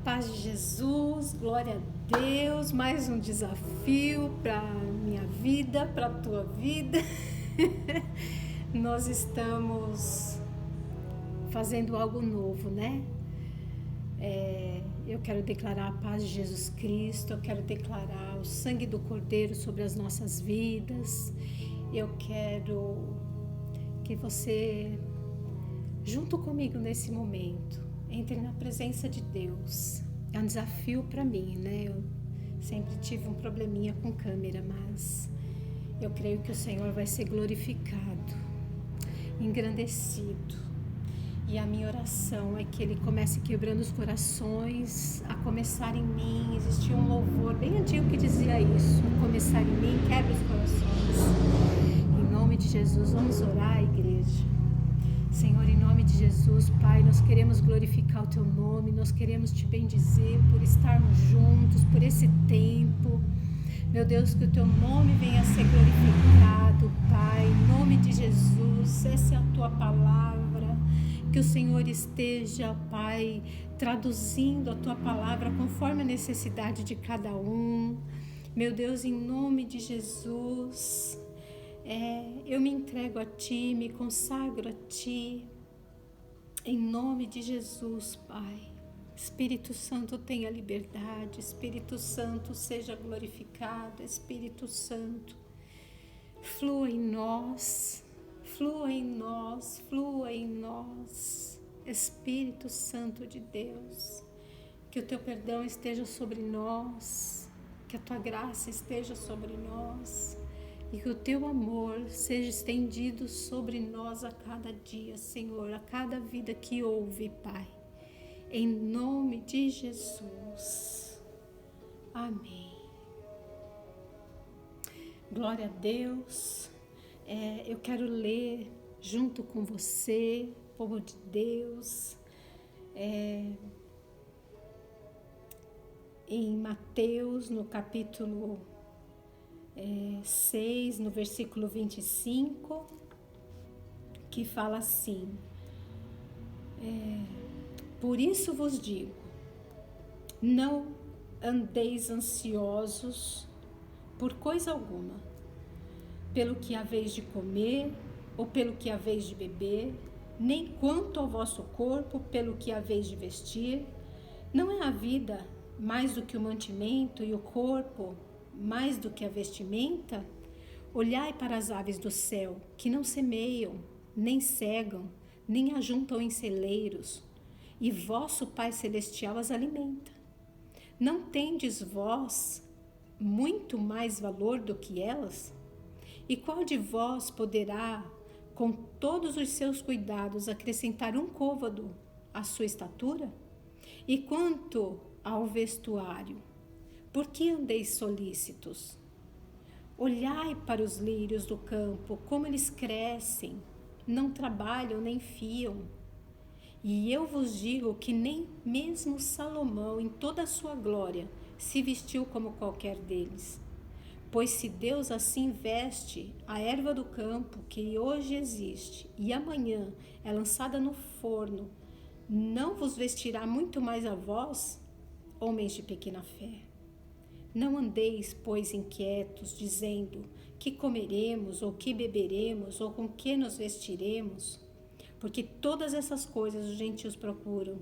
Paz de Jesus, glória a Deus, mais um desafio para minha vida, para a tua vida. Nós estamos fazendo algo novo, né? Eu quero declarar a paz de Jesus Cristo, eu quero declarar o sangue do Cordeiro sobre as nossas vidas. Eu quero que você, junto comigo nesse momento, entre na presença de Deus. É um desafio para mim, né? Eu sempre tive um probleminha com câmera, mas eu creio que o Senhor vai ser glorificado, engrandecido. E a minha oração é que Ele comece quebrando os corações, a começar em mim. Existia um louvor bem antigo que dizia isso: começar em mim, quebra os corações. Em nome de Jesus, vamos orar, igreja. Senhor, em nome de Jesus, Pai, nós queremos glorificar o Teu nome, nós queremos Te bendizer por estarmos juntos, por esse tempo. Meu Deus, que o Teu nome venha a ser glorificado, Pai, em nome de Jesus. Essa é a Tua palavra. Que o Senhor esteja, Pai, traduzindo a Tua palavra conforme a necessidade de cada um. Meu Deus, em nome de Jesus, eu me entrego a Ti, me consagro a Ti, em nome de Jesus, Pai. Espírito Santo, tenha liberdade. Espírito Santo, seja glorificado. Espírito Santo, flua em nós. Flua em nós, flua em nós, Espírito Santo de Deus, que o Teu perdão esteja sobre nós, que a Tua graça esteja sobre nós e que o Teu amor seja estendido sobre nós a cada dia, Senhor, a cada vida que ouve, Pai, em nome de Jesus, amém. Glória a Deus. Eu quero ler junto com você, povo de Deus, em Mateus, no capítulo 6, no versículo 25, que fala assim: por isso vos digo, não andeis ansiosos por coisa alguma, pelo que haveis de comer, ou pelo que haveis de beber, nem quanto ao vosso corpo, pelo que haveis de vestir. Não é a vida mais do que o mantimento, e o corpo mais do que a vestimenta? Olhai para as aves do céu, que não semeiam, nem cegam, nem ajuntam em celeiros, e vosso Pai Celestial as alimenta. Não tendes vós muito mais valor do que elas? E qual de vós poderá, com todos os seus cuidados, acrescentar um côvado à sua estatura? E quanto ao vestuário, por que andeis solícitos? Olhai para os lírios do campo, como eles crescem, não trabalham nem fiam. E eu vos digo que nem mesmo Salomão, em toda a sua glória, se vestiu como qualquer deles. Pois se Deus assim veste a erva do campo, que hoje existe, e amanhã é lançada no forno, não vos vestirá muito mais a vós, homens de pequena fé? Não andeis, pois, inquietos, dizendo: que comeremos, ou que beberemos, ou com que nos vestiremos? Porque todas essas coisas os gentios procuram.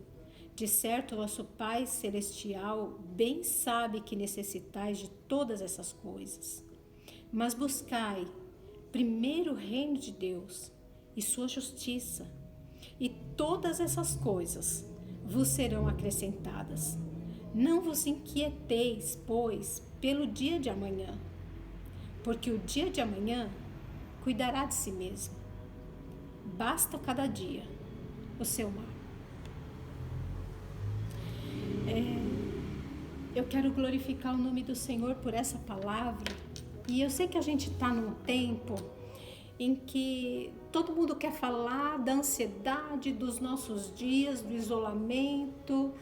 De certo, vosso Pai Celestial bem sabe que necessitais de todas essas coisas. Mas buscai primeiro o reino de Deus e sua justiça, e todas essas coisas vos serão acrescentadas. Não vos inquieteis, pois, pelo dia de amanhã, porque o dia de amanhã cuidará de si mesmo. Basta cada dia o seu mal. Eu quero glorificar o nome do Senhor por essa palavra. E eu sei que a gente está num tempo em que todo mundo quer falar da ansiedade dos nossos dias, do isolamento,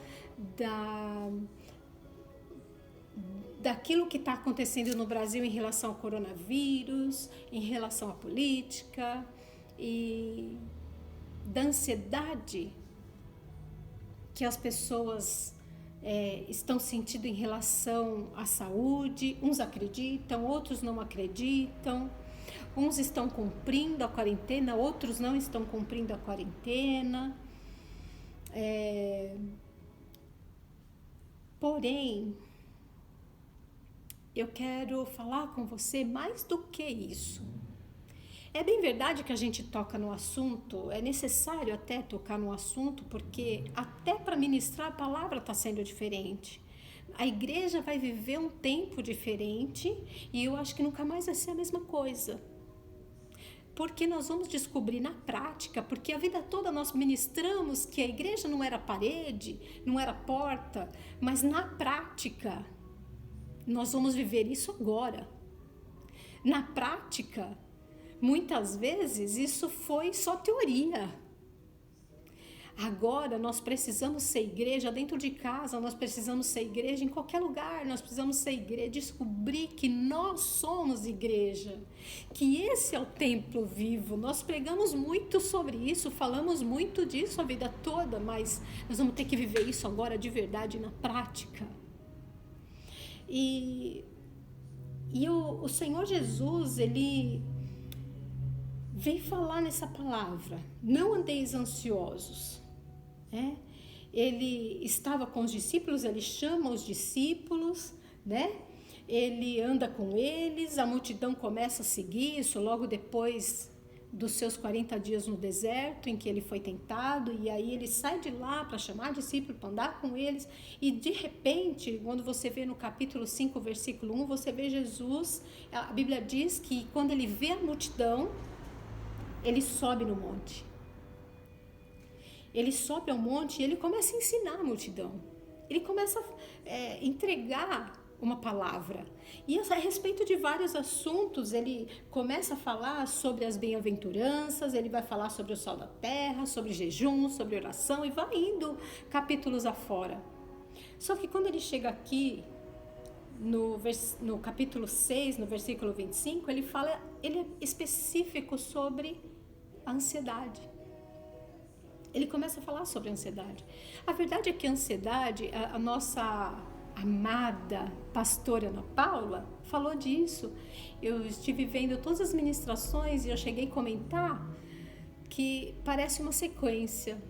daquilo que está acontecendo no Brasil em relação ao coronavírus, em relação à política e da ansiedade que as pessoas estão sentindo em relação à saúde. Uns acreditam, outros não acreditam. Uns estão cumprindo a quarentena, outros não estão cumprindo a quarentena. Porém, eu quero falar com você mais do que isso. É bem verdade que a gente toca no assunto, é necessário até tocar no assunto, porque até para ministrar a palavra está sendo diferente. A igreja vai viver um tempo diferente e eu acho que nunca mais vai ser a mesma coisa. Porque nós vamos descobrir na prática, porque a vida toda nós ministramos que a igreja não era parede, não era porta, mas na prática nós vamos viver isso agora. Na prática, muitas vezes isso foi só teoria. Agora nós precisamos ser igreja dentro de casa, nós precisamos ser igreja em qualquer lugar, nós precisamos ser igreja, descobrir que nós somos igreja, que esse é o templo vivo. Nós pregamos muito sobre isso, falamos muito disso a vida toda, mas nós vamos ter que viver isso agora de verdade na prática. E o Senhor Jesus, ele vem falar nessa palavra: não andeis ansiosos. Ele estava com os discípulos, ele chama os discípulos, ele anda com eles, a multidão começa a seguir isso logo depois dos seus 40 dias no deserto, em que ele foi tentado, e aí ele sai de lá para chamar discípulos, para andar com eles, e de repente, quando você vê no capítulo 5, versículo 1, você vê Jesus, a Bíblia diz que quando ele vê a multidão, ele sobe no monte. Ele sobe ao monte e ele começa a ensinar a multidão. Ele começa a entregar uma palavra. E a respeito de vários assuntos, ele começa a falar sobre as bem-aventuranças, ele vai falar sobre o sol da terra, sobre jejum, sobre oração, e vai indo capítulos afora. Só que quando ele chega aqui, no capítulo 6, no versículo 25, ele é específico sobre a ansiedade. Ele começa a falar sobre a ansiedade. A verdade é que a ansiedade, a nossa amada pastora Ana Paula falou disso. Eu estive vendo todas as ministrações e eu cheguei a comentar que parece uma sequência,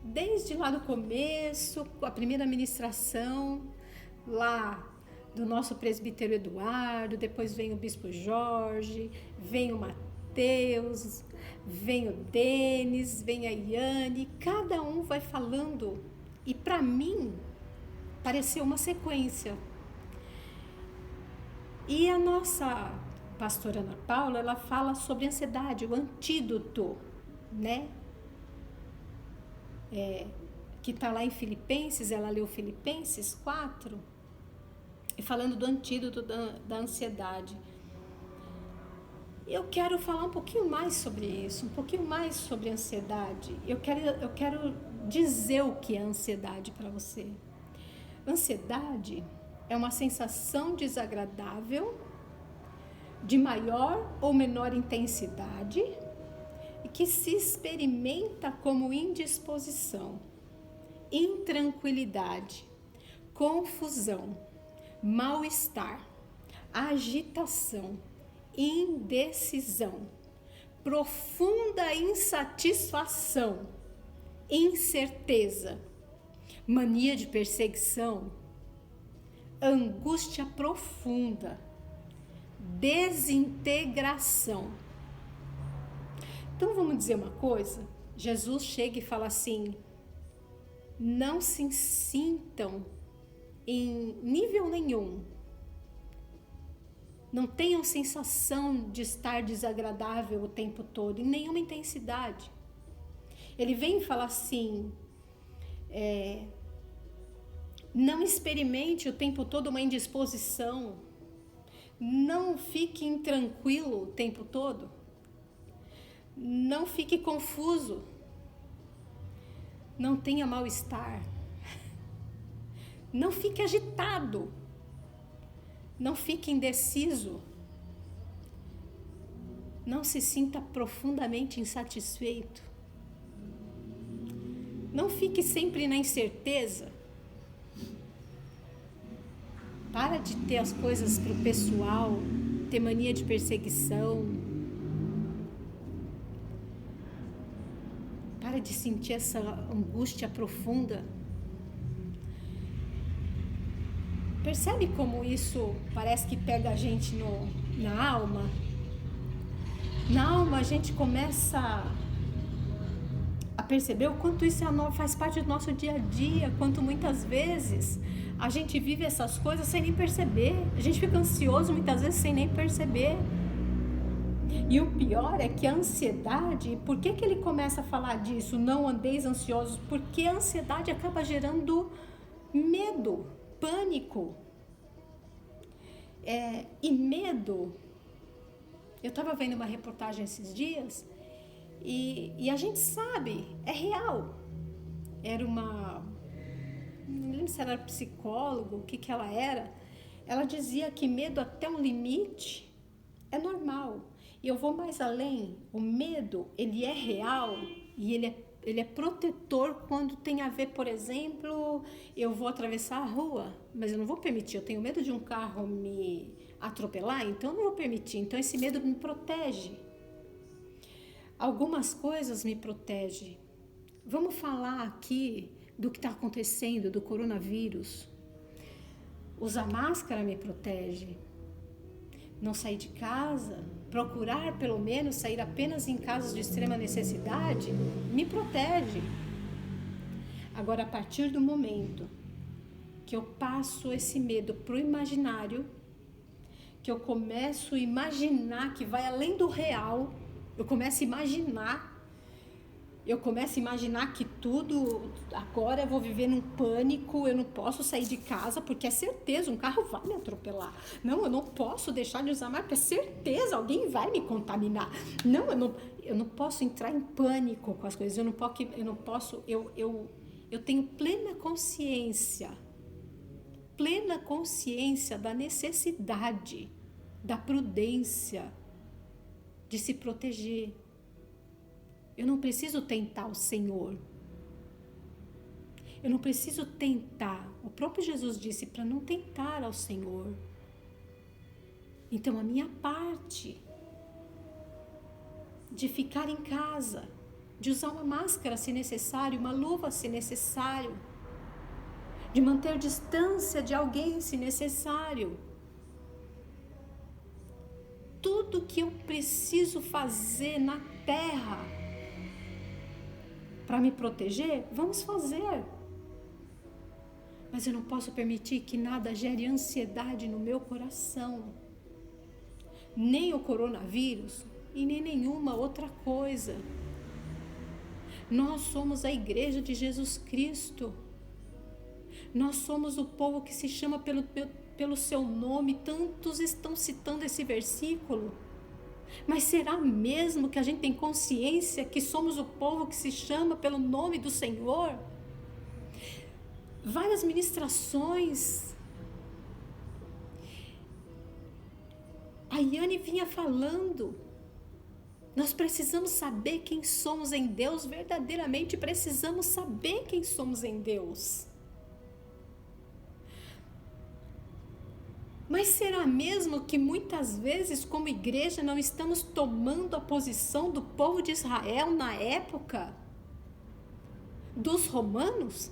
Desde lá do começo, a primeira ministração, lá do nosso presbítero Eduardo, depois vem o bispo Jorge, vem o Mateus, vem o Denis, vem a Iane, cada um vai falando, e para mim pareceu uma sequência. E a nossa pastora Ana Paula, ela fala sobre ansiedade, o antídoto, que está lá em Filipenses, ela leu Filipenses 4, e falando do antídoto da ansiedade. Eu quero falar um pouquinho mais sobre isso, um pouquinho mais sobre ansiedade. Eu quero dizer o que é ansiedade para você. Ansiedade é uma sensação desagradável, de maior ou menor intensidade, e que se experimenta como indisposição, intranquilidade, confusão, mal-estar, agitação, indecisão, profunda insatisfação, incerteza, mania de perseguição, angústia profunda, desintegração. Então vamos dizer uma coisa, Jesus chega e fala assim: não se sintam em nível nenhum, não tenham sensação de estar desagradável o tempo todo, em nenhuma intensidade. Ele vem falar assim, não experimente o tempo todo uma indisposição, não fique intranquilo o tempo todo, não fique confuso, não tenha mal-estar, não fique agitado, não fique indeciso, não se sinta profundamente insatisfeito, Não fique sempre na incerteza. Para de ter as coisas pro pessoal, ter mania de perseguição. Para de sentir essa angústia profunda. Percebe como isso parece que pega a gente na alma? Na alma a gente começa a perceber o quanto isso faz parte do nosso dia a dia, quanto muitas vezes a gente vive essas coisas sem nem perceber. A gente fica ansioso muitas vezes sem nem perceber. E o pior é que a ansiedade, por que ele começa a falar disso? Não andeis ansiosos, porque a ansiedade acaba gerando medo, pânico. E medo, eu estava vendo uma reportagem esses dias e a gente sabe, é real. Era não lembro se era psicólogo, o que ela era. Ela dizia que medo até um limite é normal. E eu vou mais além, o medo, ele é real e ele é protetor quando tem a ver, por exemplo, eu vou atravessar a rua, mas eu não vou permitir, eu tenho medo de um carro me atropelar, então eu não vou permitir. Então esse medo me protege. Algumas coisas me protegem. Vamos falar aqui do que está acontecendo, do coronavírus. Usar máscara me protege. Não sair de casa, procurar pelo menos sair apenas em casos de extrema necessidade, me protege. Agora, a partir do momento que eu passo esse medo para o imaginário, que eu começo a imaginar que vai além do real, eu começo a imaginar que tudo, agora eu vou viver num pânico, eu não posso sair de casa porque é certeza, um carro vai me atropelar. Não, eu não posso deixar de usar máscara, porque é certeza, alguém vai me contaminar. Não, eu não posso entrar em pânico com as coisas, eu tenho plena consciência da necessidade, da prudência, de se proteger. Eu não preciso tentar o Senhor. Eu não preciso tentar. O próprio Jesus disse para não tentar ao Senhor. Então, a minha parte de ficar em casa, de usar uma máscara se necessário, uma luva se necessário, de manter distância de alguém se necessário. Tudo que eu preciso fazer na terra para me proteger, vamos fazer. Mas eu não posso permitir que nada gere ansiedade no meu coração. Nem o coronavírus e nem nenhuma outra coisa. Nós somos a igreja de Jesus Cristo. Nós somos o povo que se chama pelo seu nome. Tantos estão citando esse versículo. Mas será mesmo que a gente tem consciência que somos o povo que se chama pelo nome do Senhor? Várias ministrações. A Yane vinha falando. Nós precisamos saber quem somos em Deus, verdadeiramente precisamos saber quem somos em Deus. Mas será mesmo que muitas vezes, como igreja, não estamos tomando a posição do povo de Israel na época dos romanos?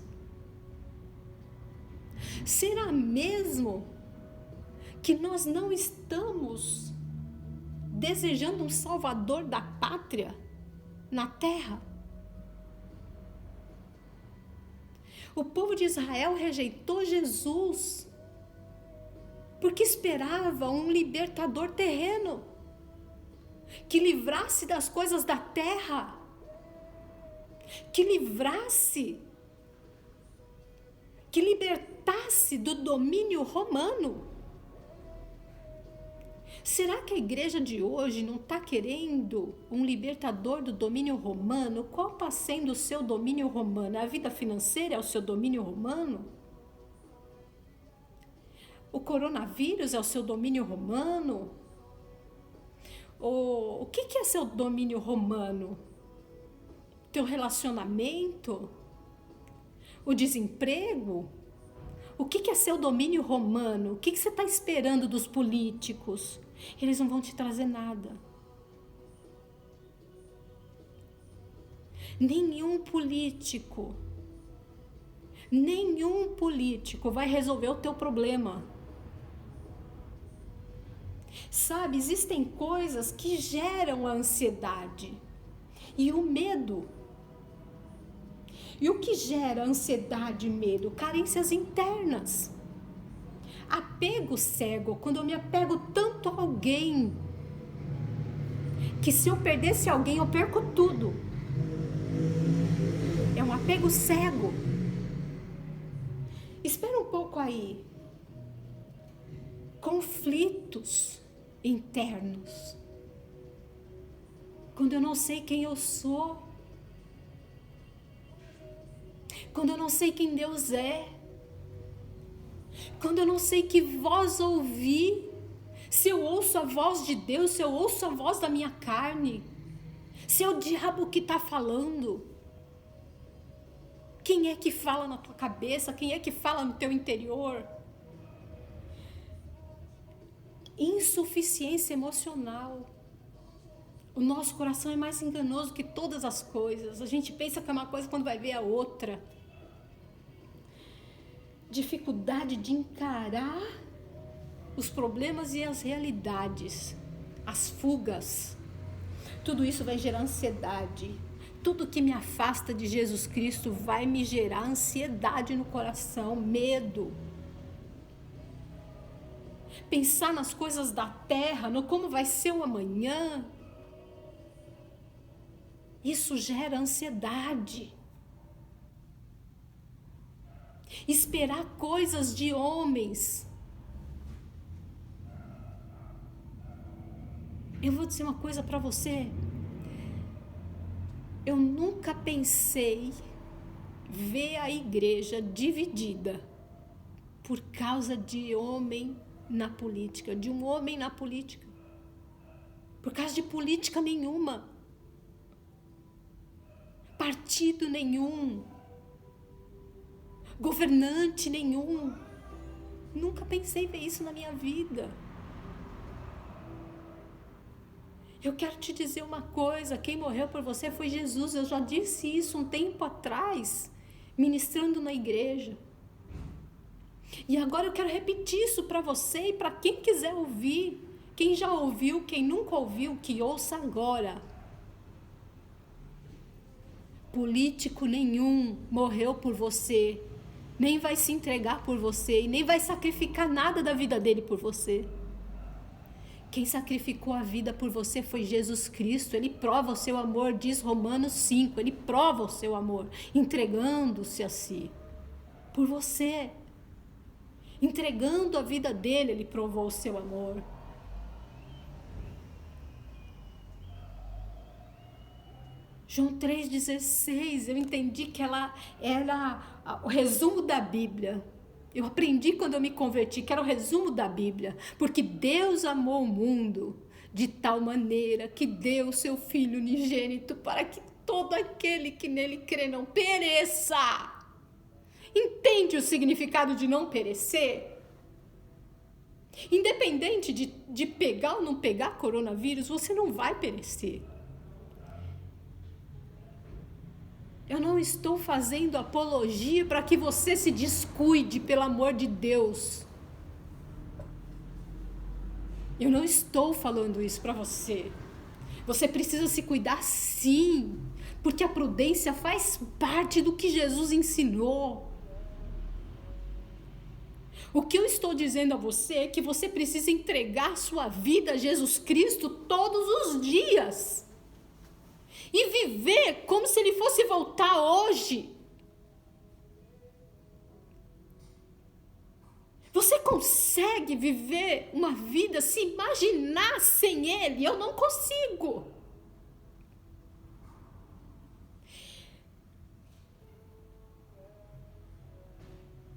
Será mesmo que nós não estamos desejando um salvador da pátria na terra? O povo de Israel rejeitou Jesus porque esperava um libertador terreno que livrasse das coisas da terra, que libertasse do domínio romano. Será que a igreja de hoje não está querendo um libertador do domínio romano? Qual está sendo o seu domínio romano? A vida financeira é o seu domínio romano? O coronavírus é o seu domínio romano? O que é seu domínio romano? Teu relacionamento? o desemprego? O que é seu domínio romano? O que você está esperando dos políticos? Eles não vão te trazer nada. Nenhum político vai resolver o teu problema. Sabe, existem coisas que geram a ansiedade e o medo. E o que gera ansiedade e medo? Carências internas. Apego cego, quando eu me apego tanto a alguém, que se eu perdesse alguém, eu perco tudo. É um apego cego. Espera um pouco aí. Conflitos internos. Quando eu não sei quem eu sou. Quando eu não sei quem Deus é. Quando eu não sei que voz ouvir. Se eu ouço a voz de Deus, se eu ouço a voz da minha carne. Se é o diabo que está falando. Quem é que fala na tua cabeça? Quem é que fala no teu interior? Insuficiência emocional. O nosso coração é mais enganoso que todas as coisas. A gente pensa que é uma coisa quando vai ver a outra. Dificuldade de encarar os problemas e as realidades. As fugas. Tudo isso vai gerar ansiedade. Tudo que me afasta de Jesus Cristo vai me gerar ansiedade no coração, medo. Pensar nas coisas da terra, no como vai ser o amanhã. Isso gera ansiedade. Esperar coisas de homens. Eu vou dizer uma coisa para você. Eu nunca pensei ver a igreja dividida por causa de homem na política, de um homem na política. Por causa de política nenhuma. Partido nenhum. Governante nenhum. Nunca pensei ver isso na minha vida. Eu quero te dizer uma coisa, quem morreu por você foi Jesus. Eu já disse isso um tempo atrás, ministrando na igreja. E agora eu quero repetir isso para você e para quem quiser ouvir. Quem já ouviu, quem nunca ouviu, que ouça agora. Político nenhum morreu por você, nem vai se entregar por você e nem vai sacrificar nada da vida dele por você. Quem sacrificou a vida por você foi Jesus Cristo. Ele prova o seu amor, diz Romanos 5. Ele prova o seu amor, entregando-se a si. Por você. Entregando a vida dele, ele provou o seu amor. João 3,16, eu entendi que ela era o resumo da Bíblia. Eu aprendi quando eu me converti que era o resumo da Bíblia. Porque Deus amou o mundo de tal maneira que deu o seu Filho unigênito para que todo aquele que nele crê não pereça. Entende o significado de não perecer? Independente de pegar ou não pegar coronavírus, você não vai perecer. Eu não estou fazendo apologia para que você se descuide, pelo amor de Deus. Eu não estou falando isso para você. Você precisa se cuidar sim, porque a prudência faz parte do que Jesus ensinou. O que eu estou dizendo a você é que você precisa entregar sua vida a Jesus Cristo todos os dias. E viver como se ele fosse voltar hoje. Você consegue viver uma vida, se imaginar sem ele? Eu não consigo.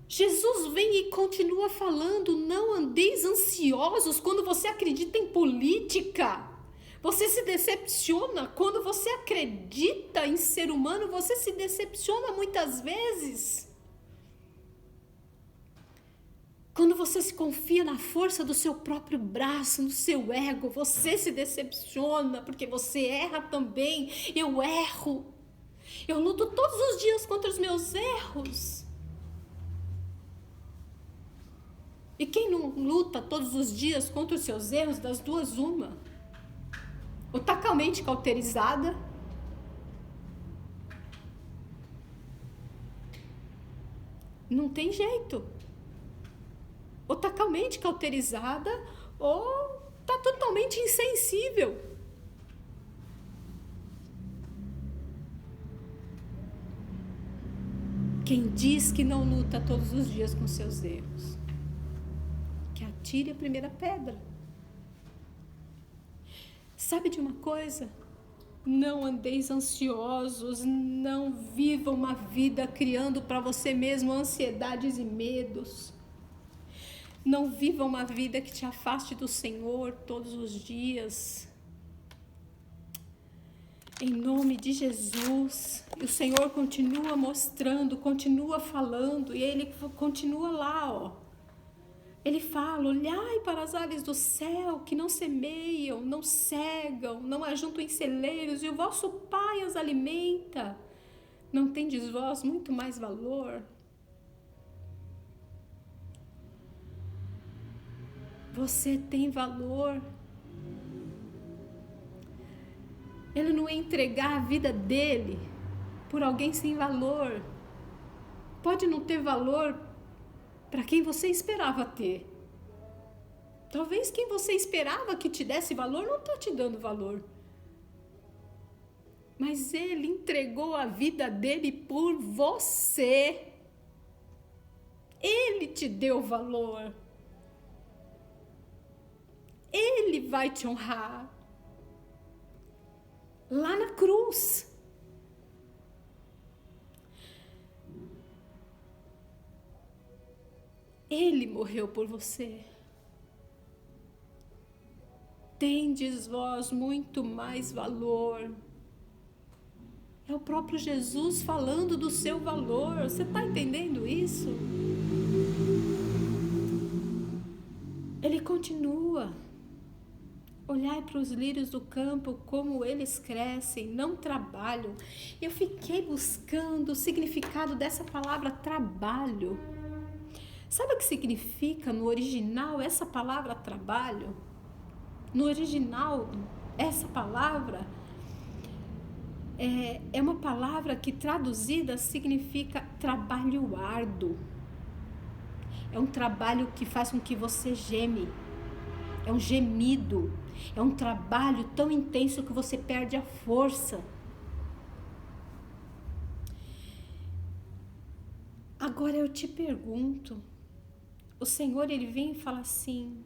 Jesus vem e continua falando, não andeis ansiosos quando você acredita em política. Você se decepciona quando você acredita em ser humano, você se decepciona muitas vezes. Quando você se confia na força do seu próprio braço, no seu ego, você se decepciona, porque você erra também. Eu erro. Eu luto todos os dias contra os meus erros. E quem não luta todos os dias contra os seus erros, das duas, uma. Ou tá com a mente cauterizada, não tem jeito. Ou tá com a mente cauterizada, ou tá totalmente insensível. Quem diz que não luta todos os dias com seus erros, que atire a primeira pedra. Sabe de uma coisa? Não andeis ansiosos, não viva uma vida criando para você mesmo ansiedades e medos. Não viva uma vida que te afaste do Senhor todos os dias. Em nome de Jesus, o Senhor continua mostrando, continua falando, e Ele continua lá, ó. Ele fala: olhai para as aves do céu, que não semeiam, não cegam, não ajuntam em celeiros, e o vosso Pai as alimenta. Não tendes vós muito mais valor? Você tem valor. Ele não ia entregar a vida dele por alguém sem valor. Pode não ter valor para quem você esperava ter. Talvez quem você esperava que te desse valor não está te dando valor. Mas ele entregou a vida dele por você. Ele te deu valor. Ele vai te honrar. Lá na cruz. Ele morreu por você. Tendes vós muito mais valor. É o próprio Jesus falando do seu valor. Você está entendendo isso? Ele continua. Olhai para os lírios do campo, como eles crescem, não trabalham. Eu fiquei buscando o significado dessa palavra trabalho. Sabe o que significa no original essa palavra trabalho? No original, essa palavra é uma palavra que traduzida significa trabalho árduo. É um trabalho que faz com que você geme. É um gemido. É um trabalho tão intenso que você perde a força. Agora eu te pergunto, o Senhor, ele vem e fala assim: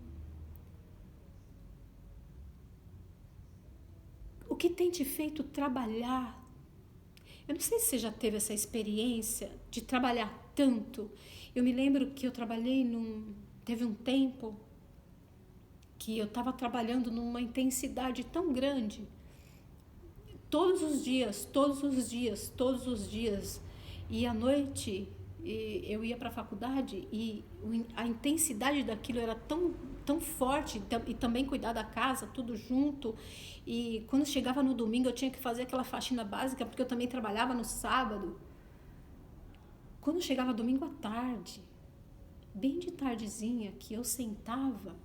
o que tem te feito trabalhar? Eu não sei se você já teve essa experiência de trabalhar tanto. Eu me lembro que eu trabalhei teve um tempo que eu estava trabalhando numa intensidade tão grande, todos os dias, e à noite eu ia para a faculdade e a intensidade daquilo era tão forte, e também cuidar da casa, tudo junto, e quando chegava no domingo eu tinha que fazer aquela faxina básica, porque eu também trabalhava no sábado. Quando chegava domingo à tarde, bem de tardezinha, que eu sentava,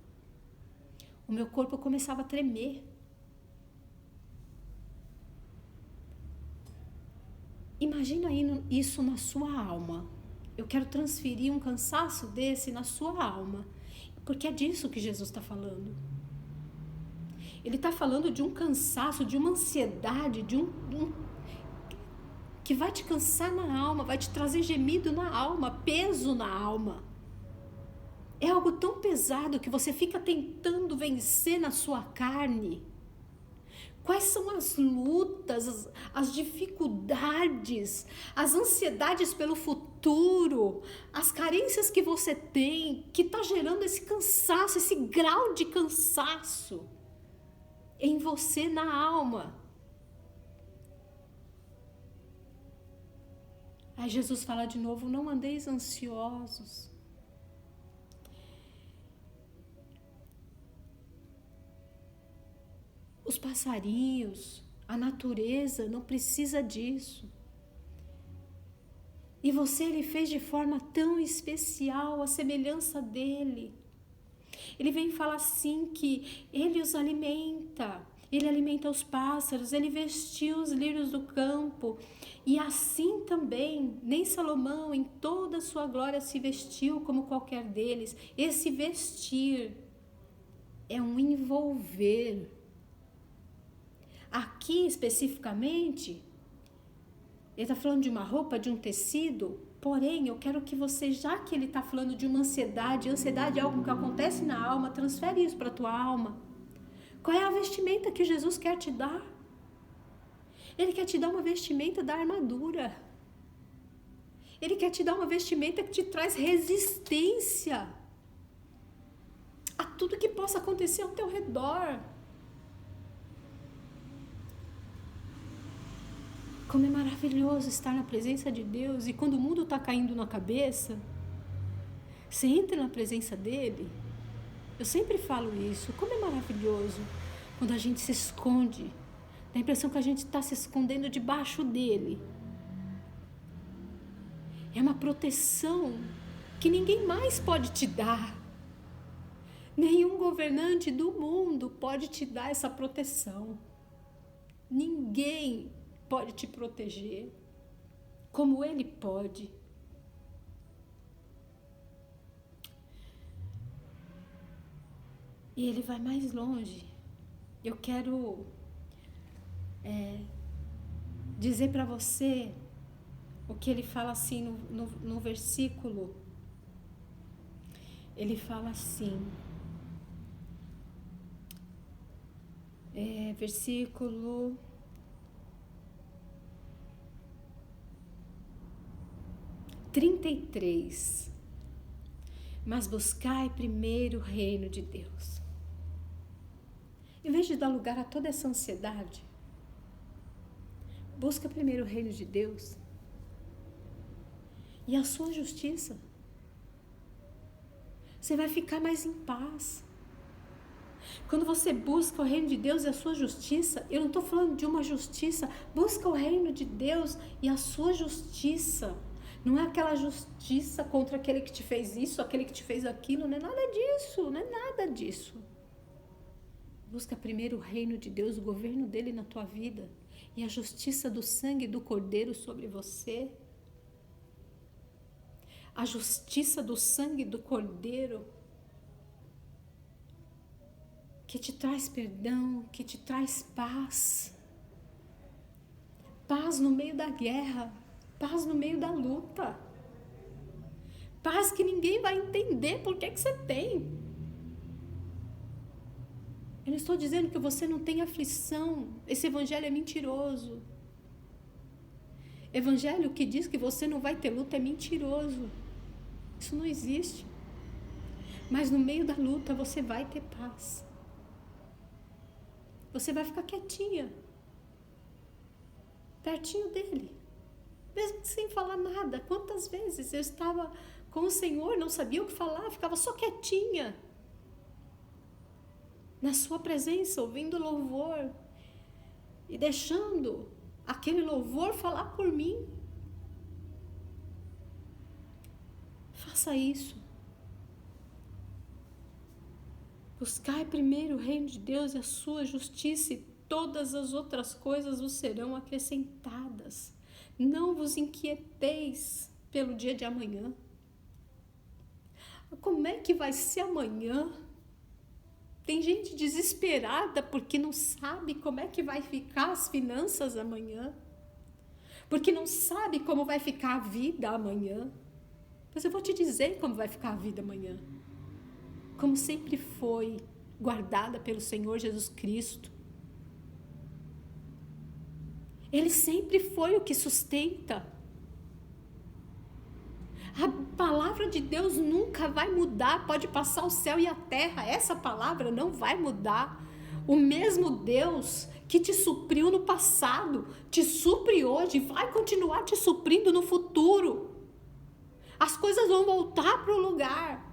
o meu corpo começava a tremer. Imagina isso na sua alma. Eu quero transferir um cansaço desse na sua alma, porque é disso que Jesus está falando. Ele está falando de um cansaço, de uma ansiedade, que vai te cansar na alma, vai te trazer gemido na alma, peso na alma. É algo tão pesado que você fica tentando vencer na sua carne. Quais são as lutas, as dificuldades, as ansiedades pelo futuro, as carências que você tem, que está gerando esse cansaço, esse grau de cansaço em você, na alma? Aí Jesus fala de novo: não andeis ansiosos. Os passarinhos, a natureza não precisa disso. E você Ele fez de forma tão especial, a semelhança dele. Ele vem falar assim que Ele os alimenta. Ele alimenta os pássaros, Ele vestiu os lírios do campo. E assim também, nem Salomão em toda a sua glória se vestiu como qualquer deles. Esse vestir é um envolver. Aqui especificamente, ele está falando de uma roupa, de um tecido. Porém, eu quero que você, já que ele está falando de uma ansiedade é algo que acontece na alma, transfere isso para a tua alma. Qual é a vestimenta que Jesus quer te dar? Ele quer te dar uma vestimenta da armadura. Ele quer te dar uma vestimenta que te traz resistência a tudo que possa acontecer ao teu redor. Como é maravilhoso estar na presença de Deus. E quando o mundo está caindo na cabeça, você entra na presença dele. Eu sempre falo isso. Como é maravilhoso quando a gente se esconde. Dá a impressão que a gente está se escondendo debaixo dele. É uma proteção que ninguém mais pode te dar. Nenhum governante do mundo pode te dar essa proteção. Ninguém pode te proteger como ele pode. E ele vai mais longe. Eu quero dizer para você o que ele fala assim no versículo. Ele fala assim, versículo 33. Mas buscai primeiro o reino de Deus. Em vez de dar lugar a toda essa ansiedade, busca primeiro o reino de Deus e a sua justiça. Você vai ficar mais em paz. Quando você busca o reino de Deus e a sua justiça, eu não estou falando de uma justiça, busca o reino de Deus e a sua justiça. Não é aquela justiça contra aquele que te fez isso, aquele que te fez aquilo, não é nada disso, não é nada disso. Busca primeiro o reino de Deus, o governo dele na tua vida e a justiça do sangue do Cordeiro sobre você. A justiça do sangue do Cordeiro que te traz perdão, que te traz paz. Paz no meio da guerra, paz no meio da luta. Paz que ninguém vai entender por que você tem. Eu não estou dizendo que você não tem aflição. Esse evangelho é mentiroso. Evangelho que diz que você não vai ter luta é mentiroso. Isso não existe. Mas no meio da luta você vai ter paz. Você vai ficar quietinha, pertinho dele, mesmo sem falar nada. Quantas vezes eu estava com o Senhor, não sabia o que falar, ficava só quietinha, na sua presença, ouvindo louvor e deixando aquele louvor falar por mim. Faça isso. Buscai primeiro o reino de Deus e a sua justiça, e todas as outras coisas vos serão acrescentadas. Não vos inquieteis pelo dia de amanhã. Como é que vai ser amanhã? Tem gente desesperada porque não sabe como é que vai ficar as finanças amanhã, porque não sabe como vai ficar a vida amanhã. Mas eu vou te dizer como vai ficar a vida amanhã. Como sempre foi guardada pelo Senhor Jesus Cristo. Ele sempre foi o que sustenta. A palavra de Deus nunca vai mudar, pode passar o céu e a terra, essa palavra não vai mudar. O mesmo Deus que te supriu no passado, te supre hoje, vai continuar te suprindo no futuro. As coisas vão voltar para o lugar.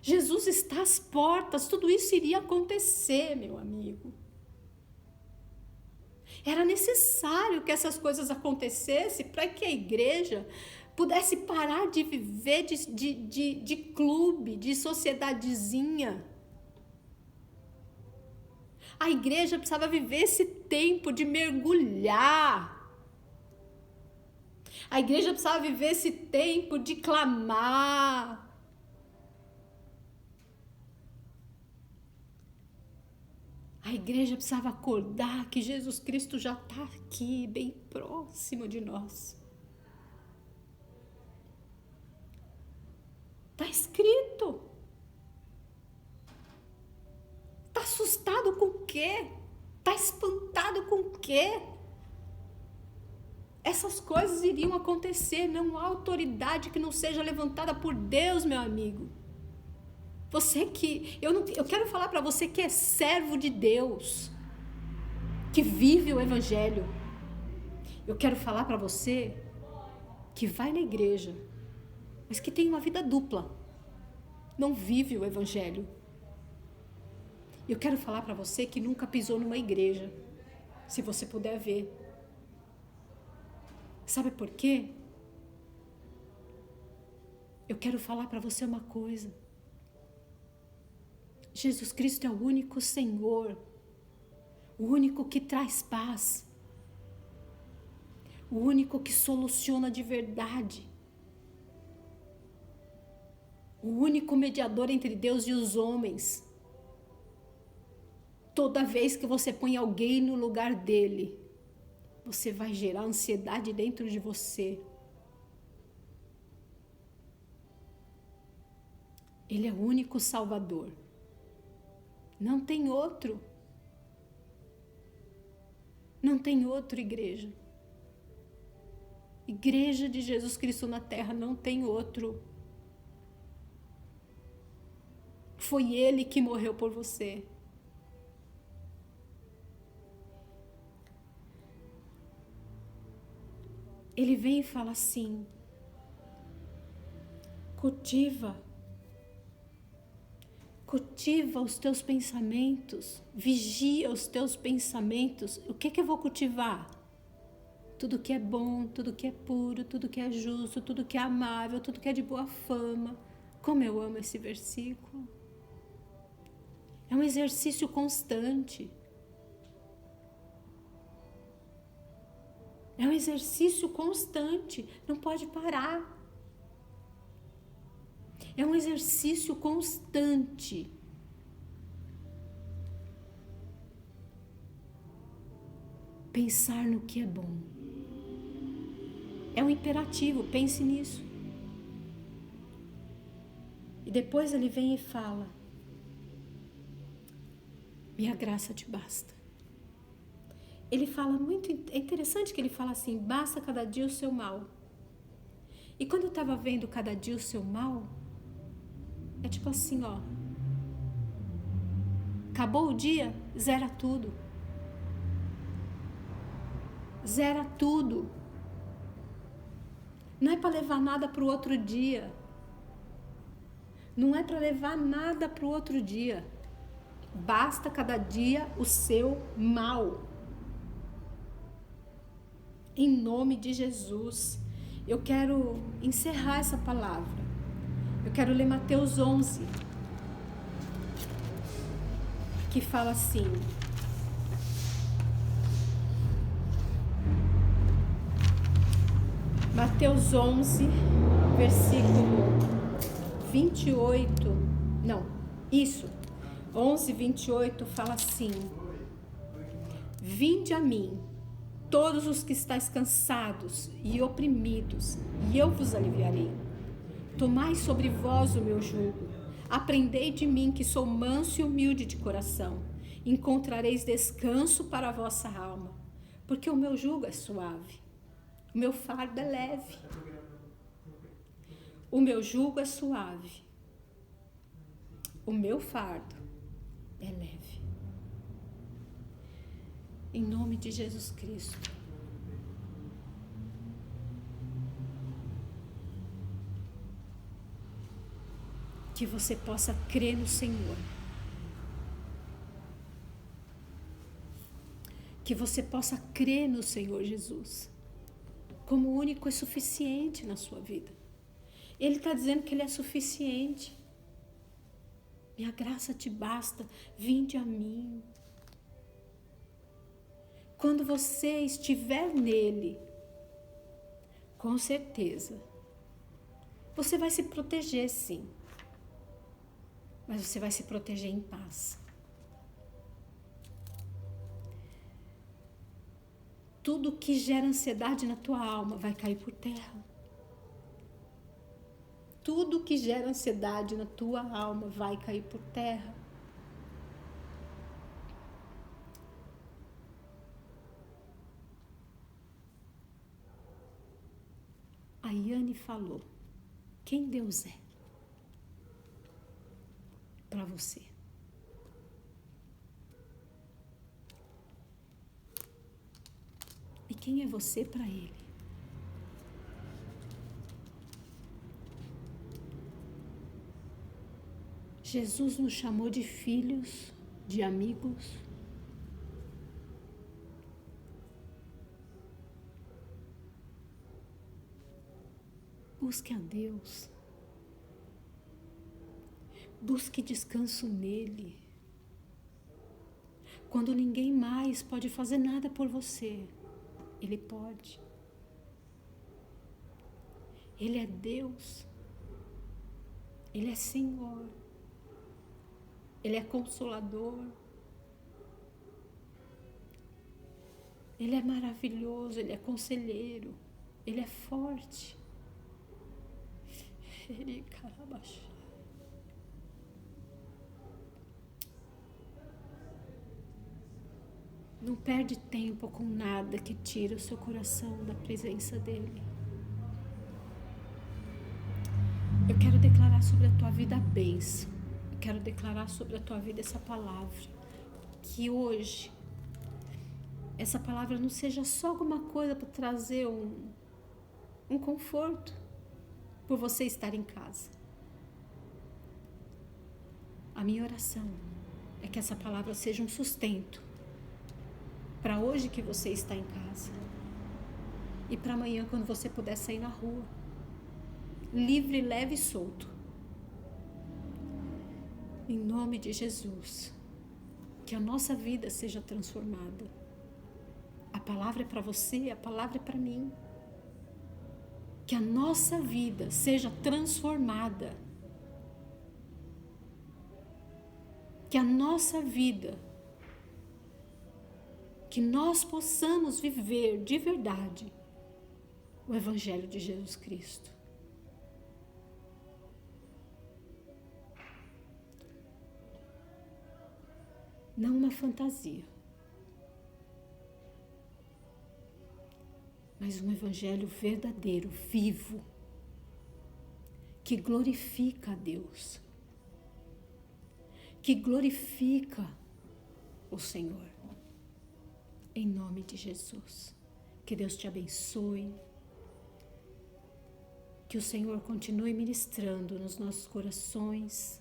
Jesus está às portas, tudo isso iria acontecer, meu amigo. Era necessário que essas coisas acontecessem para que a igreja pudesse parar de viver de clube, de sociedadezinha. A igreja precisava viver esse tempo de mergulhar. A igreja precisava viver esse tempo de clamar. A igreja precisava acordar que Jesus Cristo já está aqui, bem próximo de nós. Está escrito. Está assustado com o quê? Está espantado com o quê? Essas coisas iriam acontecer, não há autoridade que não seja levantada por Deus, meu amigo. Você que, eu quero falar para você que é servo de Deus, que vive o evangelho. Eu quero falar para você que vai na igreja, mas que tem uma vida dupla, não vive o evangelho. Eu quero falar para você que nunca pisou numa igreja, se você puder ver. Sabe por quê? Eu quero falar para você uma coisa. Jesus Cristo é o único Senhor, o único que traz paz, o único que soluciona de verdade, o único mediador entre Deus e os homens. Toda vez que você põe alguém no lugar dele, você vai gerar ansiedade dentro de você. Ele é o único Salvador. Não tem outro. Não tem outro, igreja. Igreja de Jesus Cristo na terra, não tem outro. Foi Ele que morreu por você. Ele vem e fala assim: cultiva os teus pensamentos, vigia os teus pensamentos. O que eu vou cultivar? Tudo que é bom, tudo que é puro, tudo que é justo, tudo que é amável, tudo que é de boa fama. Como eu amo esse versículo. É um exercício constante. É um exercício constante, não pode parar. É um exercício constante. Pensar no que é bom. É um imperativo, pense nisso. E depois ele vem e fala: minha graça te basta. Ele fala é interessante que ele fala assim: basta cada dia o seu mal. E quando eu estava vendo cada dia o seu mal, é tipo assim, ó. Acabou o dia, zera tudo. Zera tudo. Não é para levar nada para o outro dia. Não é para levar nada para o outro dia. Basta cada dia o seu mal. Em nome de Jesus. Eu quero encerrar essa palavra. Eu quero ler Mateus 11, que fala assim: Mateus 11, versículo 28, não, isso, 11, 28 fala assim: vinde a mim, todos os que estáis cansados e oprimidos, e eu vos aliviarei. Tomai sobre vós o meu jugo, aprendei de mim que sou manso e humilde de coração, encontrareis descanso para a vossa alma, porque o meu jugo é suave, o meu fardo é leve. O meu jugo é suave, o meu fardo é leve. Em nome de Jesus Cristo. que você possa crer no Senhor. Que você possa crer no Senhor Jesus como único e suficiente na sua vida. Ele está dizendo que Ele é suficiente. Minha graça te basta, vinde a mim. Quando você estiver nele, com certeza, você vai se proteger, sim. Mas você vai se proteger em paz. Tudo que gera ansiedade na tua alma vai cair por terra. Tudo que gera ansiedade na tua alma vai cair por terra. A Yane falou, quem Deus é para você? E quem é você para Ele? Jesus nos chamou de filhos, de amigos. Busque a Deus. Busque descanso nele. Quando ninguém mais pode fazer nada por você, Ele pode. Ele é Deus. Ele é Senhor. Ele é Consolador. Ele é maravilhoso. Ele é Conselheiro. Ele é forte. Ele carabaxa. Não perde tempo com nada que tira o seu coração da presença dele. Eu quero declarar sobre a tua vida a bênção. Eu quero declarar sobre a tua vida essa palavra. Que hoje, essa palavra não seja só alguma coisa para trazer um conforto por você estar em casa. A minha oração é que essa palavra seja um sustento para hoje que você está em casa e para amanhã quando você puder sair na rua, livre, leve e solto. Em nome de Jesus, que a nossa vida seja transformada. A palavra é para você, a palavra é para mim. Que a nossa vida seja transformada. Que a nossa vida, que nós possamos viver de verdade o Evangelho de Jesus Cristo. Não uma fantasia, mas um Evangelho verdadeiro, vivo, que glorifica a Deus, que glorifica o Senhor. Em nome de Jesus, que Deus te abençoe, que o Senhor continue ministrando nos nossos corações,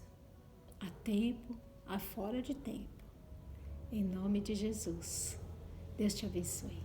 a tempo, a fora de tempo. Em nome de Jesus, Deus te abençoe.